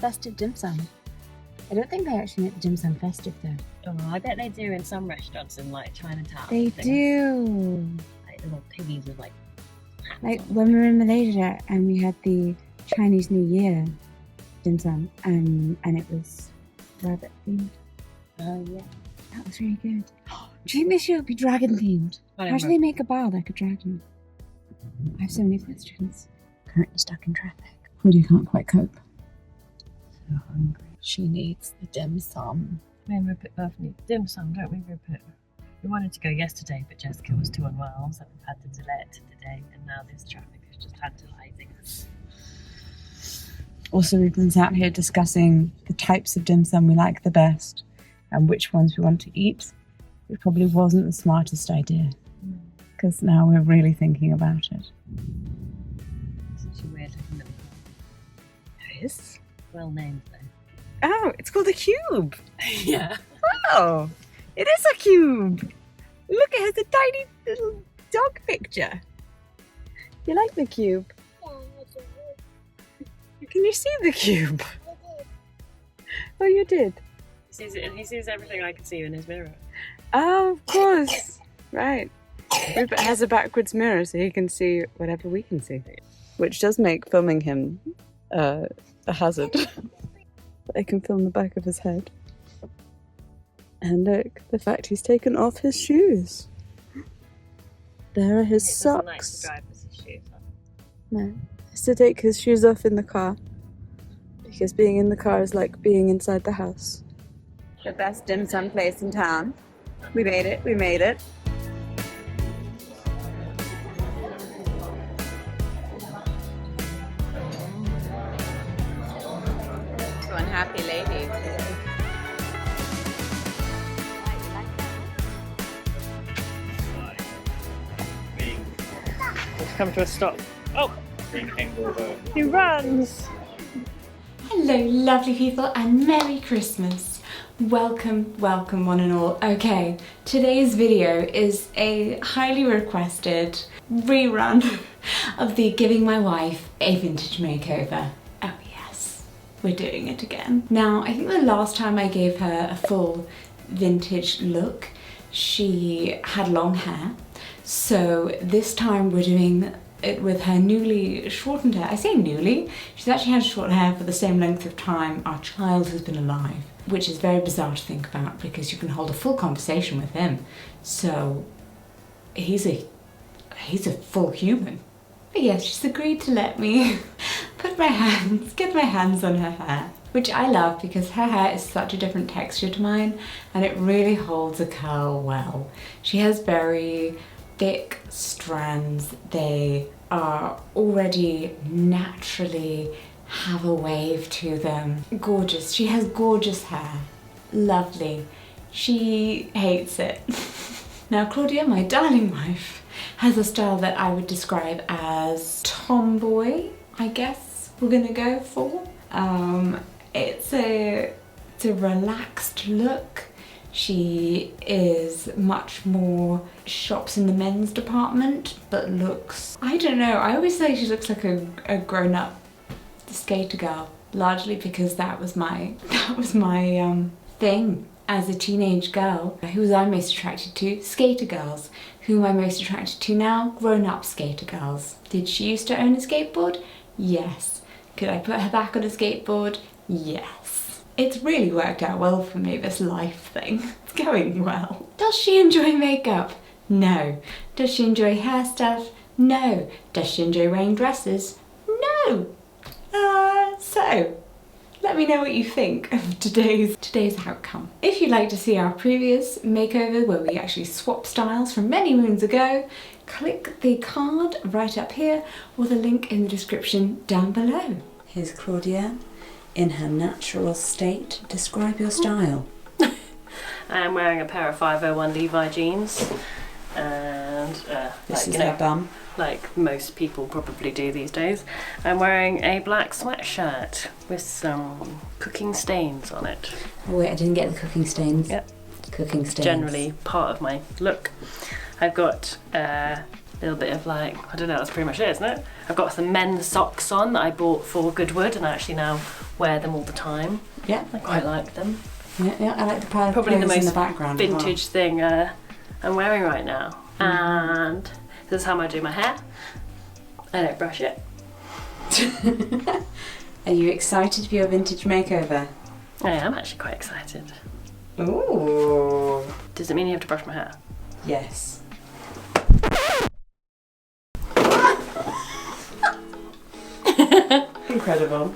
festive dim sum. I don't think they actually make the dim sum festive though. Oh, I bet they do in some restaurants in like Chinatown. They do. Like little piggies with like hats Like on. when we were in Malaysia and we had the Chinese New Year dim sum and it was rabbit themed. Oh yeah. That was really good. Do you think this year will be dragon themed? How do they make a bar like a dragon? I have so many questions. Currently stuck in traffic. Claudia can't quite cope. So hungry. She needs the dim sum. Me and Rupert both need dim sum, don't we, Rupert? We wanted to go yesterday, but Jessica was too unwell, so we've had to delay it to today, and now this traffic is just tantalising us. Also, we've been sat here discussing the types of dim sum we like the best and which ones we want to eat, which probably wasn't the smartest idea, because now we're really thinking about it. Such a weird looking little It is? well named though. Oh, it's called a cube. Yeah. Oh, it is a cube. Look, it has a tiny little dog picture. You like the cube? Can you see the cube? Oh, you did? He sees it, and he sees everything I can see in his mirror. Oh, of course. Right. Rupert has a backwards mirror so he can see whatever we can see. Which does make filming him a hazard. I can film the back of his head. And look, the fact he's taken off his shoes. There are his It doesn't like to socks. drive with his shoes on. No. He has to take his shoes off in the car. Because being in the car is like being inside the house. The best dim sum place in town. We made it, we made it. So unhappy lady. Let's come to a stop. Oh! He runs! Hello lovely people and Merry Christmas. Welcome, welcome one and all. Okay, today's video is a highly requested rerun of the Giving My Wife a Vintage Makeover. Oh yes, we're doing it again. Now, I think the last time I gave her a full vintage look, she had long hair. So this time we're doing it with her newly shortened hair. I say newly, she's actually had short hair for the same length of time our child has been alive, which is very bizarre to think about because you can hold a full conversation with him. So he's a full human. But yes, she's agreed to let me get my hands on her hair, which I love because her hair is such a different texture to mine and it really holds a curl well. She has very thick strands. They are already naturally have a wave to them. Gorgeous. She has gorgeous hair. Lovely. She hates it. Now Claudia, my darling wife, has a style that I would describe as tomboy, I guess we're gonna go for. It's a relaxed look. She is much more shops in the men's department, but looks, I don't know, I always say she looks like a grown-up skater girl, largely because that was my thing as a teenage girl. Who was I most attracted to? Skater girls. Who am I most attracted to now? Grown-up skater girls. Did she used to own a skateboard? Yes. Could I put her back on a skateboard? Yes. It's really worked out well for me, this life thing. It's going well. Does she enjoy makeup? No. Does she enjoy hair stuff? No. Does she enjoy wearing dresses? No. So, let me know what you think of today's outcome. If you'd like to see our previous makeover where we actually swapped styles from many moons ago, click the card right up here or the link in the description down below. Here's Claudia in her natural state. Describe your style. I am wearing a pair of 501 Levi jeans and This is her bum. like most people probably do these days. I'm wearing a black sweatshirt with some cooking stains on it. Oh wait, I didn't get the cooking stains. Yep. Cooking stains. Generally part of my look. I've got a little bit of like, I don't know, that's pretty much it, isn't it? I've got some men's socks on that I bought for Goodwood and I actually now wear them all the time. Yeah. I quite like them. Yeah, I like the pile of Probably the clothes in most the background as well. vintage thing I'm wearing right now. And this is how I do my hair. I don't brush it. Are you excited for your vintage makeover? I am actually quite excited. Ooh. Does it mean you have to brush my hair? Yes. Incredible.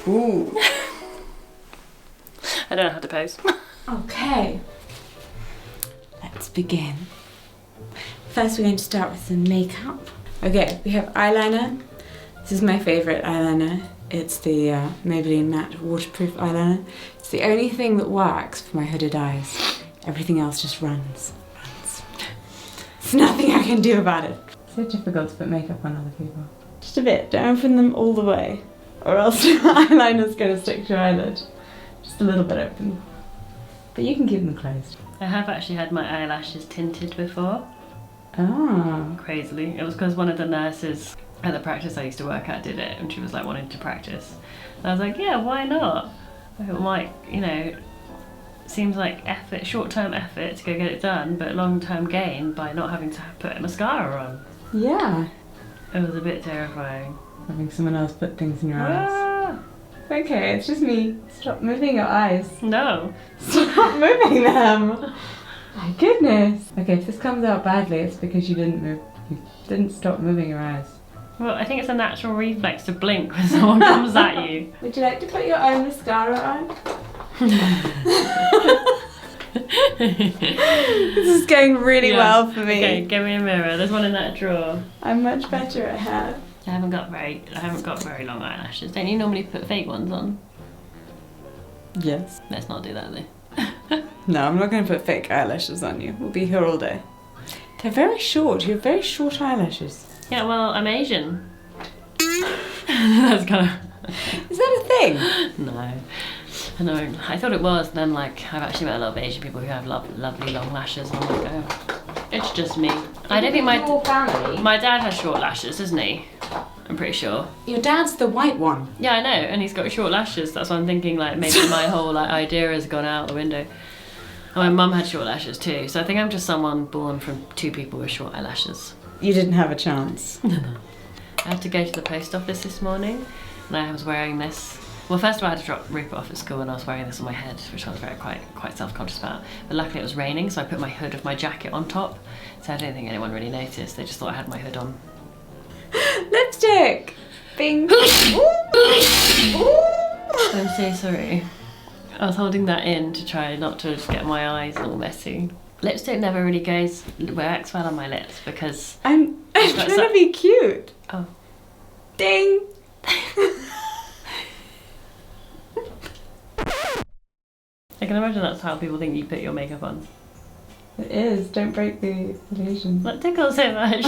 Ooh. I don't know how to pose. Okay. Let's begin. First we're going to start with some makeup. Okay, we have eyeliner. This is my favourite eyeliner. It's the Maybelline Matte Waterproof Eyeliner. It's the only thing that works for my hooded eyes. Everything else just runs. There's nothing I can do about it. It's so difficult to put makeup on other people. Just a bit, don't open them all the way, or else your eyeliner's going to stick to your eyelid. Just a little bit open. But you can keep them closed. I have actually had my eyelashes tinted before. Ah. Crazily. It was because one of the nurses at the practice I used to work at did it, and she was like wanting to practice. And I was like, yeah, why not? It might, you know, seems like effort, short-term effort to go get it done, but long-term gain by not having to put mascara on. Yeah. It was a bit terrifying. Having someone else put things in your eyes. Ah, Okay, it's just me. Stop moving your eyes. no. Stop moving them. My goodness. Okay, if this comes out badly, it's because you didn't stop moving your eyes. Well, I think it's a natural reflex to blink when someone comes at you. Would you like to put your own mascara on? This is going really well for me. Okay, give me a mirror. There's one in that drawer. I'm much better at hair. I haven't got very long eyelashes. Don't you normally put fake ones on? Yes. Let's not do that though. No, I'm not going to put fake eyelashes on you. We'll be here all day. They're very short. You have very short eyelashes. Yeah, well, I'm Asian. That's kind of... Is that a thing? No. No, I thought it was, then like, I've actually met a lot of Asian people who have lovely long lashes, and I'm like, oh, it's just me. I don't think Your family? my dad has short lashes, doesn't he? I'm pretty sure. Your dad's the white one. Yeah, I know, and he's got short lashes, that's why I'm thinking like, maybe my whole like idea has gone out the window. And my mum had short lashes too, so I think I'm just someone born from two people with short eyelashes. You didn't have a chance. I had to go to the post office this morning, and I was wearing this. Well, first of all, I had to drop Rupert off at school, and I was wearing this on my head, which I was quite self-conscious about. But luckily it was raining, so I put my hood of my jacket on top, so I don't think anyone really noticed. They just thought I had my hood on. Lipstick! Bing! I'm so sorry. I was holding that in to try not to get my eyes all messy. Lipstick never really works well on my lips because... I'm trying to be cute. Oh. Ding! I can imagine that's how people think you put your makeup on. It is. Don't break the illusion. That tickles so much.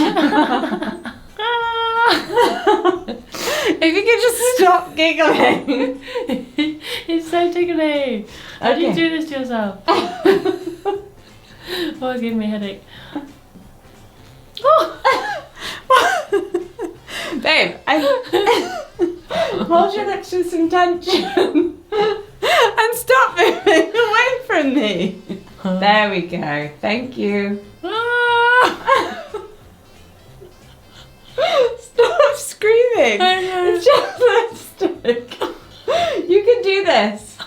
If you could just stop giggling. It's so tickly. How do you do this to yourself? Always giving me a headache. Babe, hold your lips with some tension. And stop moving away from me. There we go. Thank you. Stop screaming. It's just lipstick. You can do this.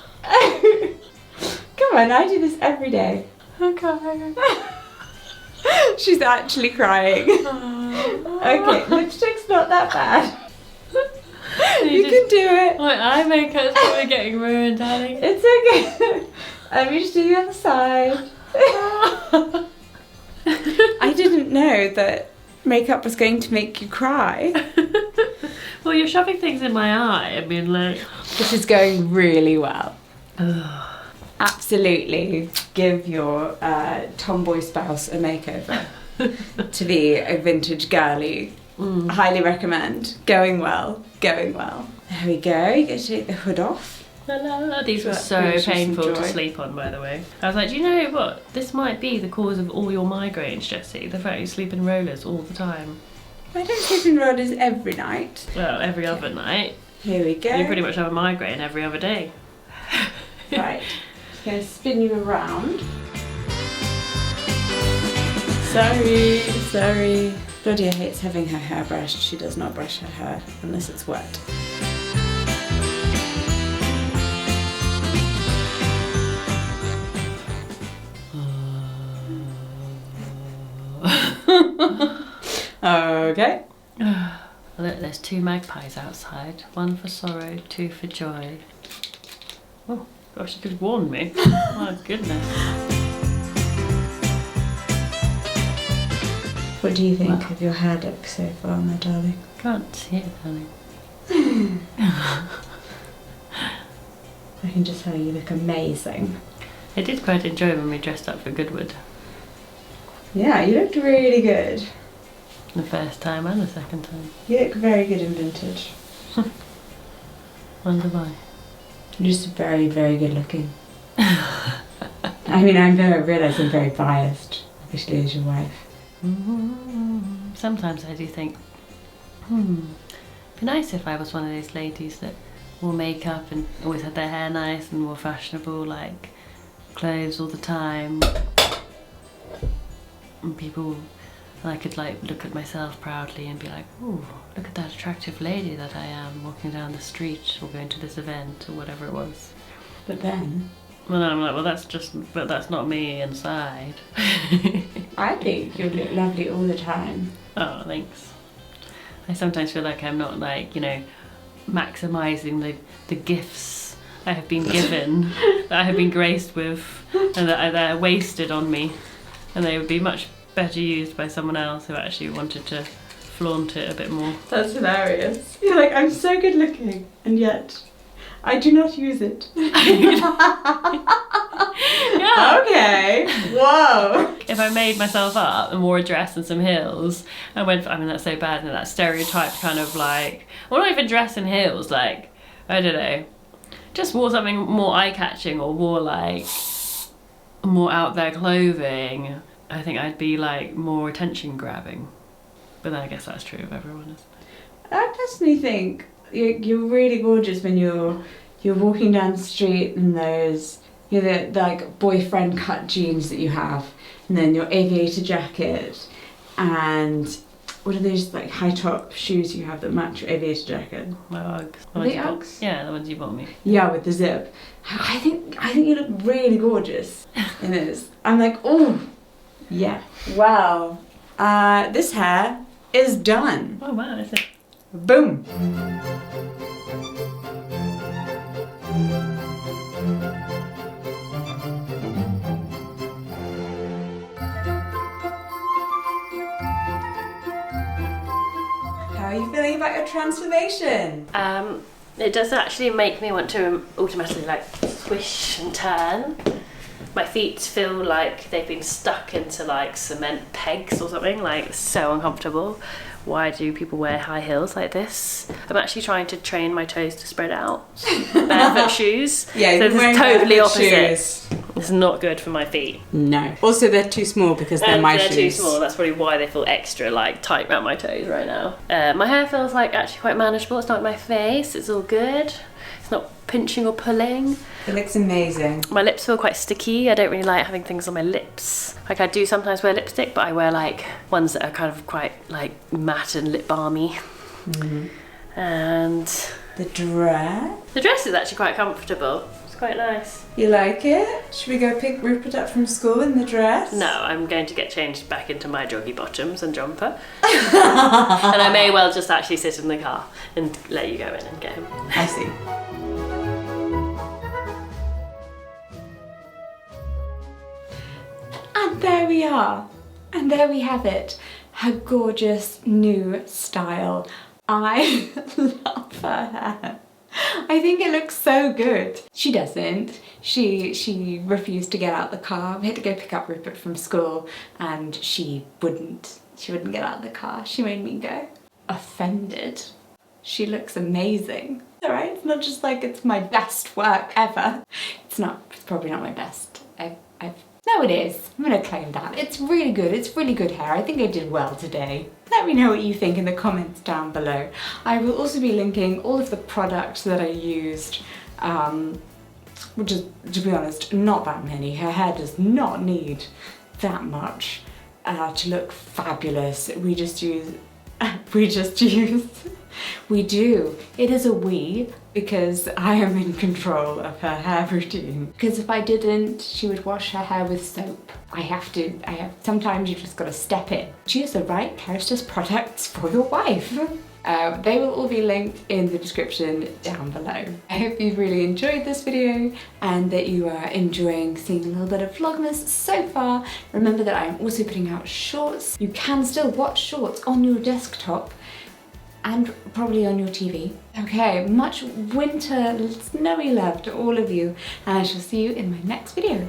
Come on, I do this every day. Okay. She's actually crying. Okay, lipstick's not that bad. You can do it. My eye makeup's probably getting ruined, darling. It's okay. Let me just do the other side. I didn't know that makeup was going to make you cry. Well, you're shoving things in my eye. I mean, like... This is going really well. Absolutely give your tomboy spouse a makeover to be a vintage girly. Highly recommend. Going well, going well. There we go. You get to take the hood off. La, la, la. These were That so brings you some painful to joy. sleep on, by the way. I was like, do you know what? This might be the cause of all your migraines, Jessie. The fact you sleep in rollers all the time. I don't sleep in rollers every night. Well, every other night. Here we go. You pretty much have a migraine every other day. Right. Just going to spin you around. Sorry. Claudia hates having her hair brushed. She does not brush her hair unless it's wet. Okay. Look, there's 2 magpies outside. 1 for sorrow, 2 for joy. Oh, gosh, you could have warned me. Oh, goodness. What do you think of your hair look so far, my darling? Can't see it, darling. I can just tell you look amazing. I did quite enjoy when we dressed up for Goodwood. Yeah, you looked really good. The first time and the second time. You look very good in vintage. Wonder why. You're just very, very good looking. I mean, I realise I'm very biased, especially as your wife. Sometimes I do think, it'd be nice if I was one of those ladies that wore makeup and always had their hair nice and wore fashionable, like, clothes all the time. And people, and I could, like, look at myself proudly and be like, ooh, look at that attractive lady that I am walking down the street or going to this event or whatever it was. But then... Well, then I'm like, well, but that's not me inside. I think you look lovely all the time. Oh, thanks. I sometimes feel like I'm not, like, you know, maximising the gifts I have been given, that I have been graced with, and that are wasted on me. And they would be much better used by someone else who actually wanted to flaunt it a bit more. That's hilarious. You're like, I'm so good looking, and yet I do not use it. Yeah. Okay. Whoa. If I made myself up and wore a dress and some heels and went for, I mean, that's so bad, and that stereotype kind of like, well, not even dress and heels, like, I don't know, just wore something more eye-catching or wore like more out there clothing, I think I'd be like more attention grabbing. But then I guess that's true of everyone, isn't it? I personally think you're really gorgeous when you're walking down the street and those, you know, the like boyfriend cut jeans that you have, and then your aviator jacket, and what are those like high top shoes you have that match your aviator jacket? My Uggs. Are they Uggs? Yeah, the ones you bought me. Yeah, with the zip. I think you look really gorgeous in this. I'm like, oh, yeah. Wow. This hair is done. Oh wow, is it? Boom. How are you feeling about your transformation? It does actually make me want to automatically like swish and turn. My feet feel like they've been stuck into like cement pegs or something, like so uncomfortable. Why do people wear high heels like this? I'm actually trying to train my toes to spread out. Barefoot shoes. Yeah, so this is totally opposite. Shoes. It's not good for my feet. No. Also, they're too small because they're my shoes. They're too small. That's probably why they feel extra like tight around my toes right now. My hair feels like actually quite manageable. It's not like my face. It's all good. It's not pinching or pulling. It looks amazing. My lips feel quite sticky. I don't really like having things on my lips. Like I do sometimes wear lipstick, but I wear like ones that are kind of quite like matte and lip balmy. Mm-hmm. And the dress is actually quite comfortable. It's quite nice. You like it? Should we go pick Rupert up from school in the dress? No, I'm going to get changed back into my joggy bottoms and jumper. And I may well just actually sit in the car and let you go in and get him. I see. And there we are. And there we have it. Her gorgeous new style. I love her hair. I think it looks so good. She doesn't. She refused to get out the car. We had to go pick up Rupert from school and she wouldn't get out of the car. She made me go. Offended. She looks amazing. Alright, it's not just like it's my best work ever. It's not, it's probably not my best. No, it is. I'm gonna claim that. It's really good. It's really good hair. I think I did well today. Let me know what you think in the comments down below. I will also be linking all of the products that I used, which is, to be honest, not that many. Her hair does not need that much to look fabulous. We do. It is a we, because I am in control of her hair routine. Because if I didn't, she would wash her hair with soap. Sometimes you've just got to step in. Choose the right Kerastase products for your wife. They will all be linked in the description down below. I hope you've really enjoyed this video and that you are enjoying seeing a little bit of Vlogmas so far. Remember that I'm also putting out shorts. You can still watch shorts on your desktop and probably on your TV. Okay, much winter, snowy love to all of you, and I shall see you in my next video.